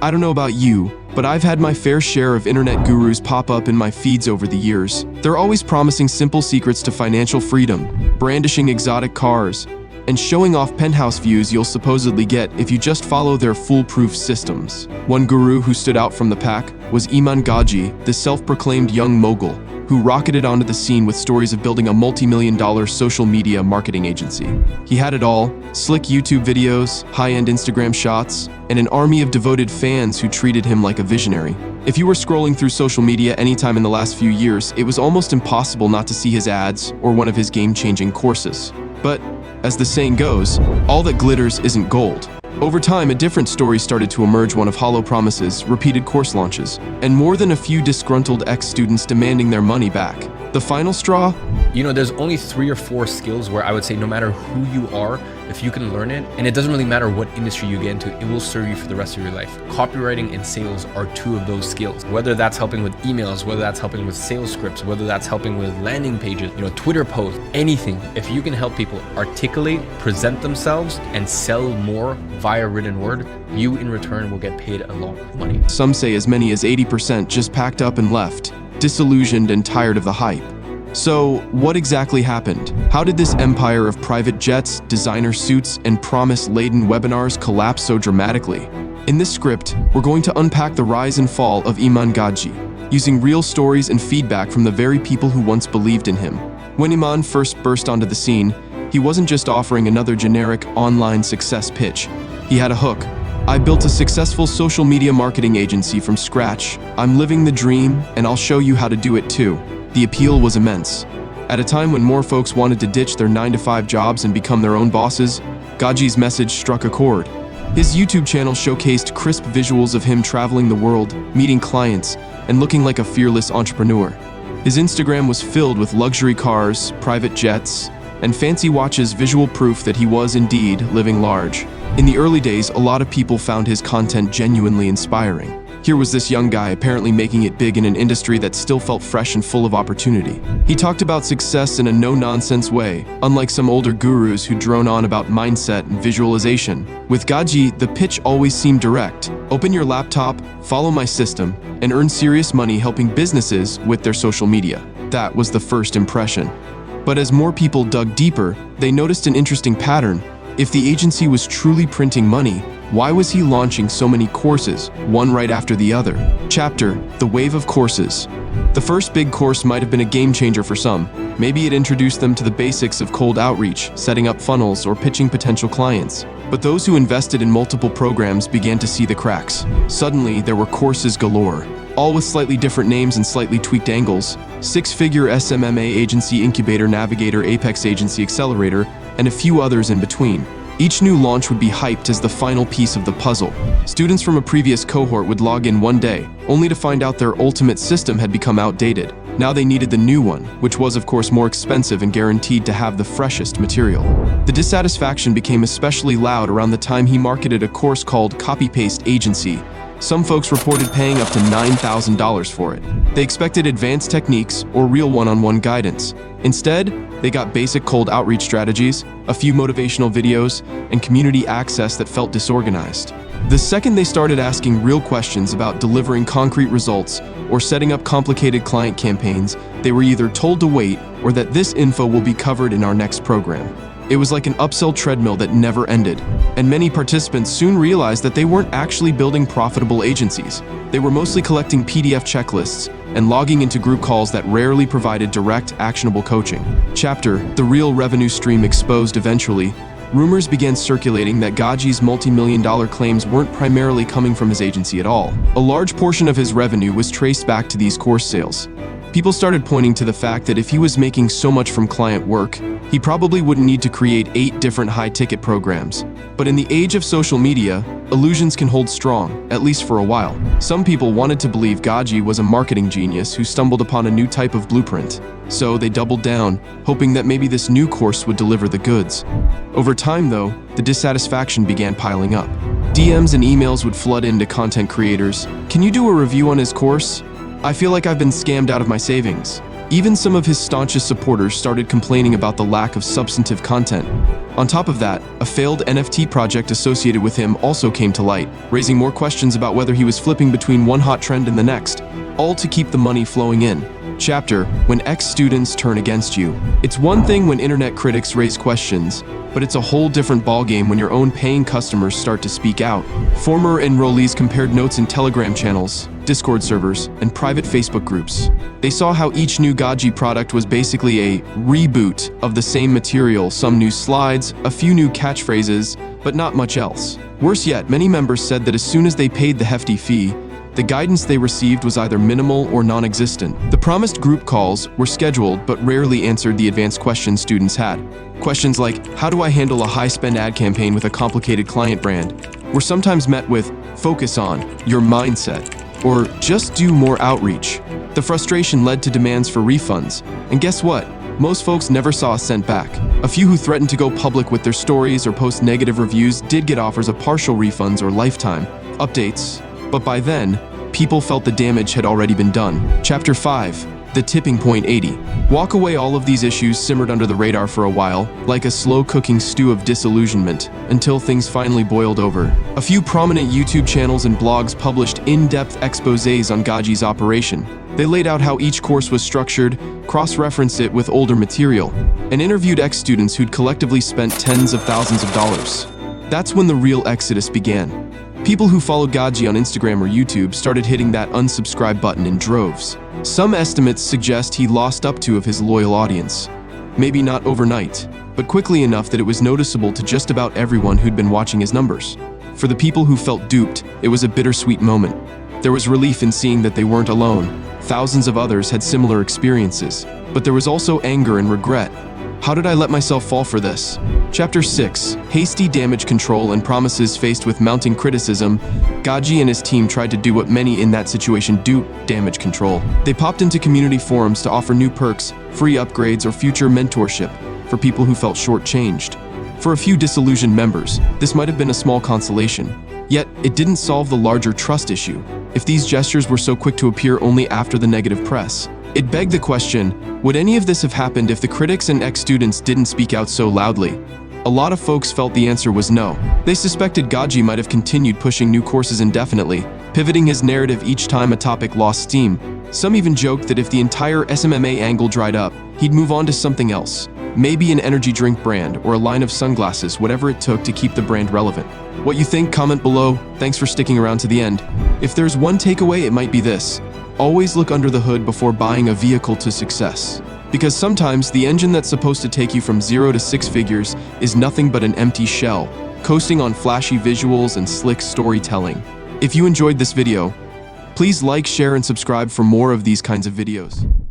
I don't know about you, but I've had my fair share of internet gurus pop up in my feeds over the years. They're always promising simple secrets to financial freedom, brandishing exotic cars, and showing off penthouse views you'll supposedly get if you just follow their foolproof systems. One guru who stood out from the pack was Iman Gadzhi, the self-proclaimed young mogul, who rocketed onto the scene with stories of building a multi-million-dollar social media marketing agency. He had it all: slick YouTube videos, high-end Instagram shots, and an army of devoted fans who treated him like a visionary. If you were scrolling through social media anytime in the last few years, it was almost impossible not to see his ads or one of his game-changing courses. But, as the saying goes, all that glitters isn't gold. Over time, a different story started to emerge, one of hollow promises, repeated course launches, and more than a few disgruntled ex-students demanding their money back. The final straw? There's only 3 or 4 skills where I would say no matter who you are, if you can learn it, and it doesn't really matter what industry you get into, it will serve you for the rest of your life. Copywriting and sales are 2 of those skills. Whether that's helping with emails, whether that's helping with sales scripts, whether that's helping with landing pages, Twitter posts, anything. If you can help people articulate, present themselves, and sell more via written word, you in return will get paid a lot of money. Some say as many as 80% just packed up and left, disillusioned and tired of the hype. So, what exactly happened? How did this empire of private jets, designer suits, and promise-laden webinars collapse so dramatically? In this script, we're going to unpack the rise and fall of Iman Gadzhi, using real stories and feedback from the very people who once believed in him. When Iman first burst onto the scene, he wasn't just offering another generic online success pitch. He had a hook. I built a successful social media marketing agency from scratch. I'm living the dream, and I'll show you how to do it too. The appeal was immense. At a time when more folks wanted to ditch their 9-to-5 jobs and become their own bosses, Gadzhi's message struck a chord. His YouTube channel showcased crisp visuals of him traveling the world, meeting clients, and looking like a fearless entrepreneur. His Instagram was filled with luxury cars, private jets, and fancy watches, visual proof that he was indeed living large. In the early days, a lot of people found his content genuinely inspiring. Here was this young guy apparently making it big in an industry that still felt fresh and full of opportunity. He talked about success in a no-nonsense way, unlike some older gurus who drone on about mindset and visualization. With Gadzhi, the pitch always seemed direct. Open your laptop, follow my system, and earn serious money helping businesses with their social media. That was the first impression. But as more people dug deeper, they noticed an interesting pattern. If the agency was truly printing money, why was he launching so many courses, one right after the other? Chapter: The Wave of Courses. The first big course might have been a game changer for some. Maybe it introduced them to the basics of cold outreach, setting up funnels, or pitching potential clients. But those who invested in multiple programs began to see the cracks. Suddenly, there were courses galore, all with slightly different names and slightly tweaked angles. 6-figure SMMA agency incubator, navigator, apex agency accelerator, and a few others in between. Each new launch would be hyped as the final piece of the puzzle. Students from a previous cohort would log in one day, only to find out their ultimate system had become outdated. Now they needed the new one, which was of course more expensive and guaranteed to have the freshest material. The dissatisfaction became especially loud around the time he marketed a course called Copy-Paste Agency. Some folks reported paying up to $9,000 for it. They expected advanced techniques or real one-on-one guidance. Instead, they got basic cold outreach strategies, a few motivational videos, and community access that felt disorganized. The second they started asking real questions about delivering concrete results or setting up complicated client campaigns, they were either told to wait or that this info will be covered in our next program. It was like an upsell treadmill that never ended, and many participants soon realized that they weren't actually building profitable agencies. They were mostly collecting PDF checklists and logging into group calls that rarely provided direct, actionable coaching. Chapter: The Real Revenue Stream Exposed. Eventually, rumors began circulating that Gadzhi's multi-million-dollar claims weren't primarily coming from his agency at all. A large portion of his revenue was traced back to these course sales. People started pointing to the fact that if he was making so much from client work, he probably wouldn't need to create 8 different high-ticket programs. But in the age of social media, illusions can hold strong, at least for a while. Some people wanted to believe Gadzhi was a marketing genius who stumbled upon a new type of blueprint. So they doubled down, hoping that maybe this new course would deliver the goods. Over time, though, the dissatisfaction began piling up. DMs and emails would flood into content creators. "Can you do a review on his course? I feel like I've been scammed out of my savings." Even some of his staunchest supporters started complaining about the lack of substantive content. On top of that, a failed NFT project associated with him also came to light, raising more questions about whether he was flipping between one hot trend and the next, all to keep the money flowing in. Chapter: When ex-students turn against you. It's one thing when internet critics raise questions, but it's a whole different ballgame when your own paying customers start to speak out. Former enrollees compared notes in Telegram channels, Discord servers, and private Facebook groups. They saw how each new Gadzhi product was basically a reboot of the same material, some new slides, a few new catchphrases, but not much else. Worse yet, many members said that as soon as they paid the hefty fee, the guidance they received was either minimal or non-existent. The promised group calls were scheduled but rarely answered the advanced questions students had. Questions like, how do I handle a high-spend ad campaign with a complicated client brand, were sometimes met with, focus on your mindset, or just do more outreach. The frustration led to demands for refunds, and guess what? Most folks never saw a cent back. A few who threatened to go public with their stories or post negative reviews did get offers of partial refunds or lifetime updates, but by then, people felt the damage had already been done. Chapter 5: The Tipping Point 80. Walk away. All of these issues simmered under the radar for a while, like a slow-cooking stew of disillusionment, until things finally boiled over. A few prominent YouTube channels and blogs published in-depth exposés on Gadzhi's operation. They laid out how each course was structured, cross-referenced it with older material, and interviewed ex-students who'd collectively spent tens of thousands of dollars. That's when the real exodus began. People who followed Gadzhi on Instagram or YouTube started hitting that unsubscribe button in droves. Some estimates suggest he lost up to of his loyal audience. Maybe not overnight, but quickly enough that it was noticeable to just about everyone who'd been watching his numbers. For the people who felt duped, it was a bittersweet moment. There was relief in seeing that they weren't alone. Thousands of others had similar experiences, but there was also anger and regret. How did I let myself fall for this? Chapter 6: Hasty damage control and promises. Faced with mounting criticism, Gadzhi and his team tried to do what many in that situation do: damage control. They popped into community forums to offer new perks, free upgrades, or future mentorship for people who felt shortchanged. For a few disillusioned members, this might have been a small consolation. Yet, it didn't solve the larger trust issue. If these gestures were so quick to appear only after the negative press, it begged the question, would any of this have happened if the critics and ex-students didn't speak out so loudly? A lot of folks felt the answer was no. They suspected Gadzhi might have continued pushing new courses indefinitely, pivoting his narrative each time a topic lost steam. Some even joked that if the entire SMMA angle dried up, he'd move on to something else. Maybe an energy drink brand or a line of sunglasses, whatever it took to keep the brand relevant. What you think? Comment below. Thanks for sticking around to the end. If there's one takeaway, it might be this: always look under the hood before buying a vehicle to success. Because sometimes the engine that's supposed to take you from 0 to 6 figures is nothing but an empty shell, coasting on flashy visuals and slick storytelling. If you enjoyed this video, please like, share, and subscribe for more of these kinds of videos.